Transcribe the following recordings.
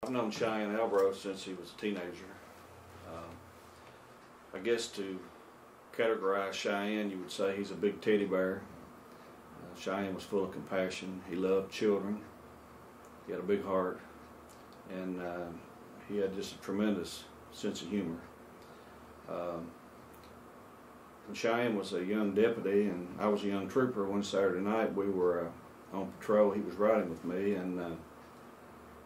I've known Cheyenne Albro since he was a teenager. I guess to categorize Cheyenne, you would say he's a big teddy bear. Cheyenne was full of compassion. He loved children. He had a big heart, and he had just a tremendous sense of humor. When Cheyenne was a young deputy and I was a young trooper, one Saturday night we were on patrol. He was riding with me, and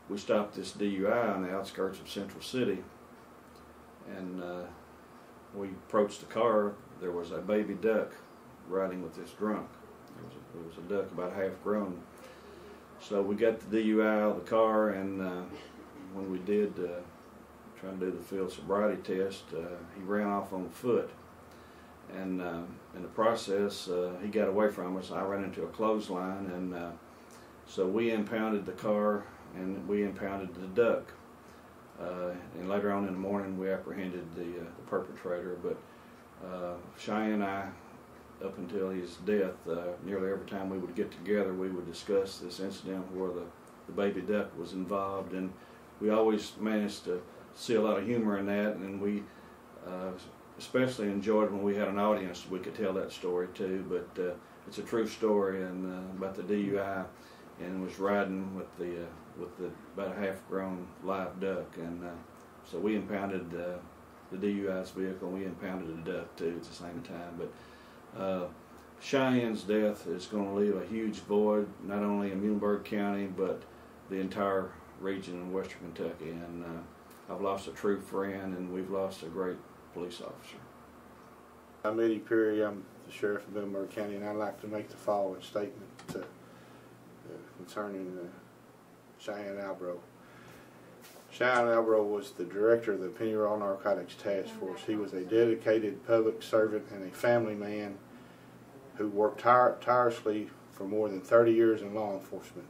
we stopped this DUI on the outskirts of Central City, and we approached the car. There was a baby duck riding with this drunk. It was a duck about half grown. So we got the DUI out of the car, and when we did try to do the field sobriety test, he ran off on foot. And in the process, he got away from us. I ran into a clothesline, and so we impounded the car and we impounded the duck. And later on in the morning, we apprehended the perpetrator. But Cheyenne and I, up until his death, nearly every time we would get together, we would discuss this incident where the baby duck was involved, and we always managed to see a lot of humor in that, and we especially enjoyed when we had an audience we could tell that story too. But it's a true story, and about the DUI, and was riding with the about a half-grown live duck, and so we impounded the DUI's vehicle, and we impounded the duck too at the same time. But Cheyenne's death is going to leave a huge void, not only in Muhlenberg County, but the entire region in western Kentucky. And I've lost a true friend, and we've lost a great police officer. I'm Eddie Perry. I'm the sheriff of Muhlenberg County, and I'd like to make the following statement concerning Cheyenne Albro. Cheyenne Albro was the director of the Penny Raw Narcotics Task Force. He was a dedicated public servant and a family man who worked tirelessly for more than 30 years in law enforcement.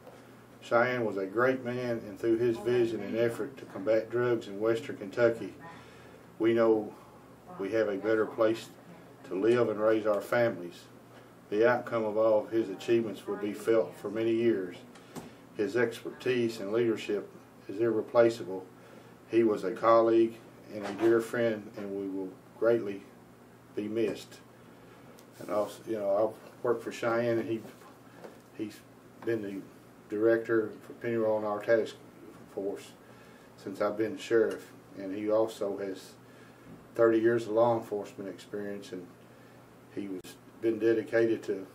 Cheyenne was a great man, and through his vision and effort to combat drugs in western Kentucky, we know we have a better place to live and raise our families. The outcome of all of his achievements will be felt for many years. His expertise and leadership is irreplaceable. He was a colleague and a dear friend, and we will greatly be missed. And also, I've worked for Cheyenne, and he's been the director for Penny Raw Narcotics Force since I've been sheriff, and he also has 30 years of law enforcement experience, and he was been dedicated to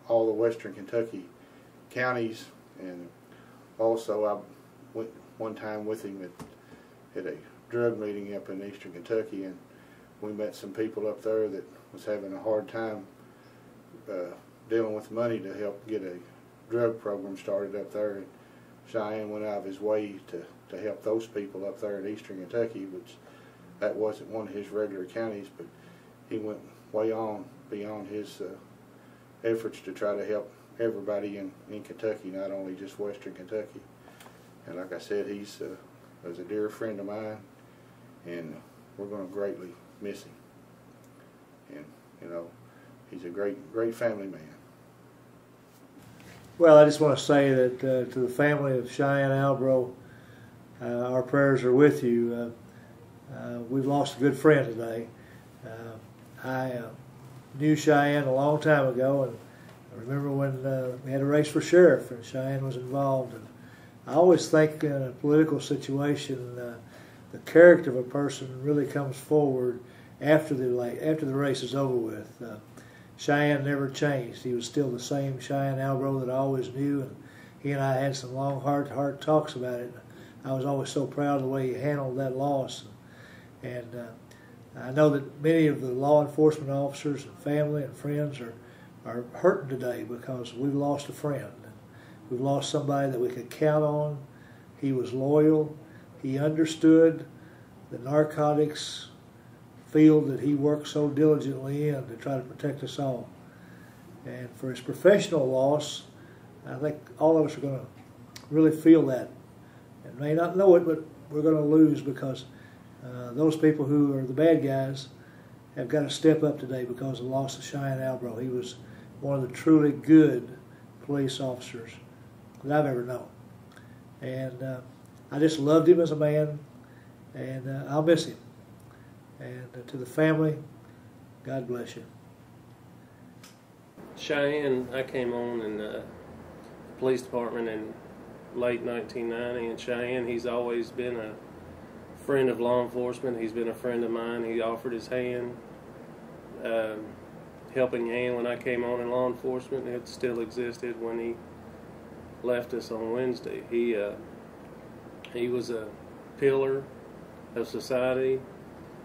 all the western Kentucky counties. And also I went one time with him at a drug meeting up in eastern Kentucky, and we met some people up there that was having a hard time dealing with money to help get a drug program started up there. And Cheyenne went out of his way to help those people up there in eastern Kentucky, which that wasn't one of his regular counties, but he went way on beyond his efforts to try to help everybody in Kentucky, not only just western Kentucky. And like I said, he's was a dear friend of mine, and we're going to greatly miss him. And he's a great family man. Well, I just want to say that to the family of Cheyenne Albro, our prayers are with you. We've lost a good friend today. I knew Cheyenne a long time ago, and I remember when we had a race for sheriff and Cheyenne was involved. And I always think in a political situation, the character of a person really comes forward after the race is over with. Cheyenne never changed. He was still the same Cheyenne Albro that I always knew, and he and I had some long, hard talks about it. I was always so proud of the way he handled that loss. And I know that many of the law enforcement officers and family and friends are hurting today because we've lost a friend. We've lost somebody that we could count on. He was loyal. He understood the narcotics field that he worked so diligently in to try to protect us all. And for his professional loss, I think all of us are going to really feel that. And may not know it, but we're going to lose because those people who are the bad guys have got to step up today because of the loss of Cheyenne Albro. He was one of the truly good police officers that I've ever known. And I just loved him as a man, and I'll miss him. And to the family, God bless you. Cheyenne, I came on in the police department in late 1990, and Cheyenne, he's always been a friend of law enforcement. He's been a friend of mine. He offered his hand, helping hand when I came on in law enforcement. It still existed when he left us on Wednesday. He was a pillar of society.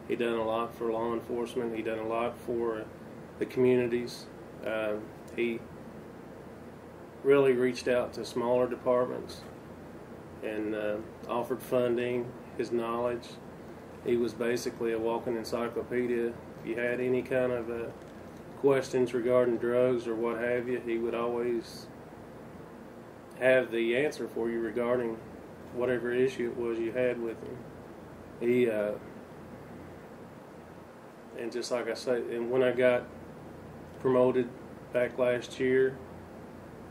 He done a lot for law enforcement. He done a lot for the communities. He really reached out to smaller departments and offered funding, his knowledge. He was basically a walking encyclopedia. If you had any kind of questions regarding drugs or what have you, he would always have the answer for you regarding whatever issue it was you had with him. He and just like I say, and when I got promoted back last year,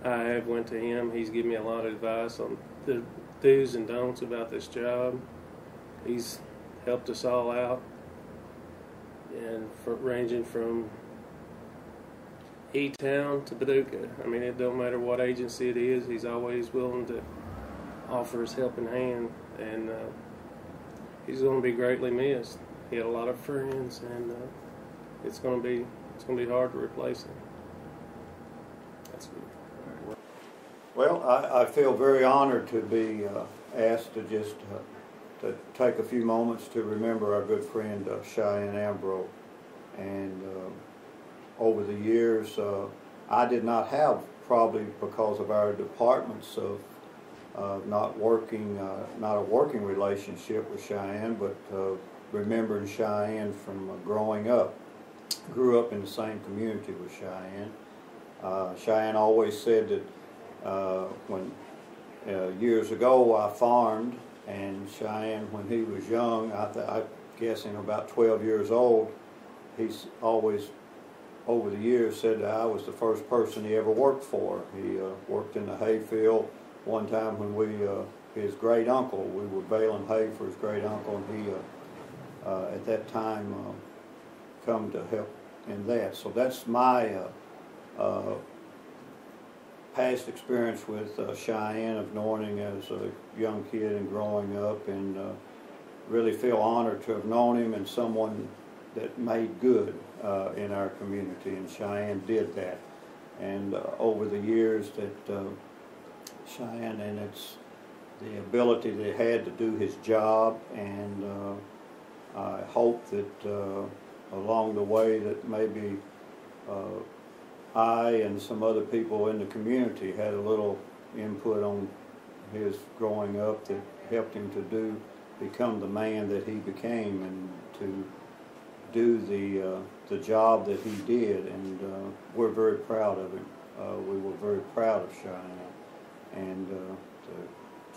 I have went to him. He's given me a lot of advice on the do's and don'ts about this job. He's helped us all out, and ranging from E-Town to Paducah. I mean, it don't matter what agency it is, he's always willing to offer his helping hand, and he's going to be greatly missed. He had a lot of friends, and it's going to be hard to replace him. That's good. Well, I feel very honored to be asked to just to take a few moments to remember our good friend Cheyenne Albro. And over the years, I did not have, probably because of our departments of not a working relationship with Cheyenne, but remembering Cheyenne from growing up. Grew up in the same community with Cheyenne. Cheyenne always said that when years ago I farmed, and Cheyenne, when he was young, I'm guessing about 12 years old, he's always over the years said that I was the first person he ever worked for. He worked in the hay field one time when his great uncle, we were baling hay for his great uncle, and he at that time come to help in that. So that's my past experience with Cheyenne, of knowing him as a young kid and growing up, and really feel honored to have known him and someone that made good in our community, and Cheyenne did that. And over the years that Cheyenne, and it's the ability that he had to do his job, and I hope that along the way that maybe I and some other people in the community had a little input on his growing up that helped him to become the man that he became, and to do the job that he did. And we're very proud of him. We were very proud of Cheyenne and the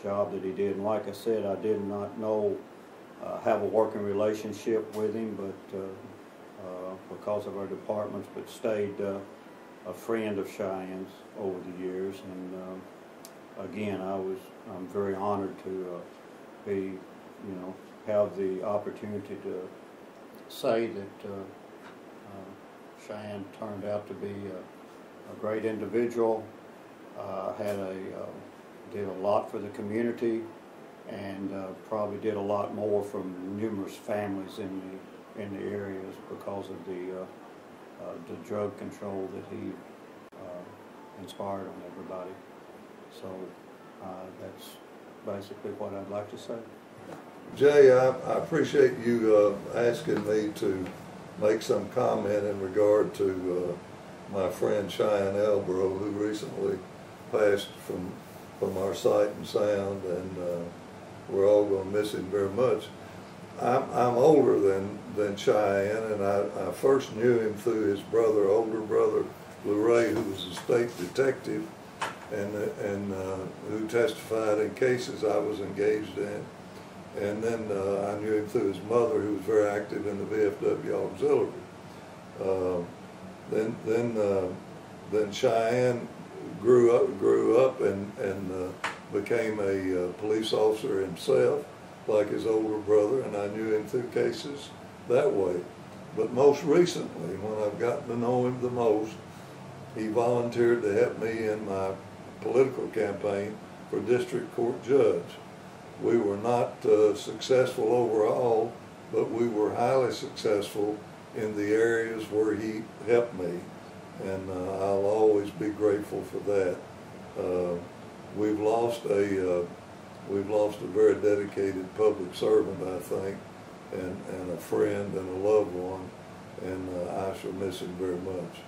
job that he did. And like I said, I did not have a working relationship with him, but because of our departments, but stayed a friend of Cheyenne's over the years. And again, I'm very honored to have the opportunity to say that Cheyenne turned out to be a great individual, did a lot for the community, and probably did a lot more from numerous families in the areas because of the drug control that he inspired on everybody. So that's basically what I'd like to say. Jay, I appreciate you asking me to make some comment in regard to my friend Cheyenne Albro, who recently passed from our sight and sound, and we're all going to miss him very much. I'm older than Cheyenne, and I first knew him through his older brother, LeRae, who was a state detective and who testified in cases I was engaged in. And then I knew him through his mother, who was very active in the VFW Auxiliary. Then Cheyenne grew up, and became a police officer himself, like his older brother, and I knew him through cases that way. But most recently, when I've gotten to know him the most, he volunteered to help me in my political campaign for district court judge. We were not successful overall, but we were highly successful in the areas where he helped me, and I'll always be grateful for that. We've lost a very dedicated public servant, I think, and a friend and a loved one, and I shall miss him very much.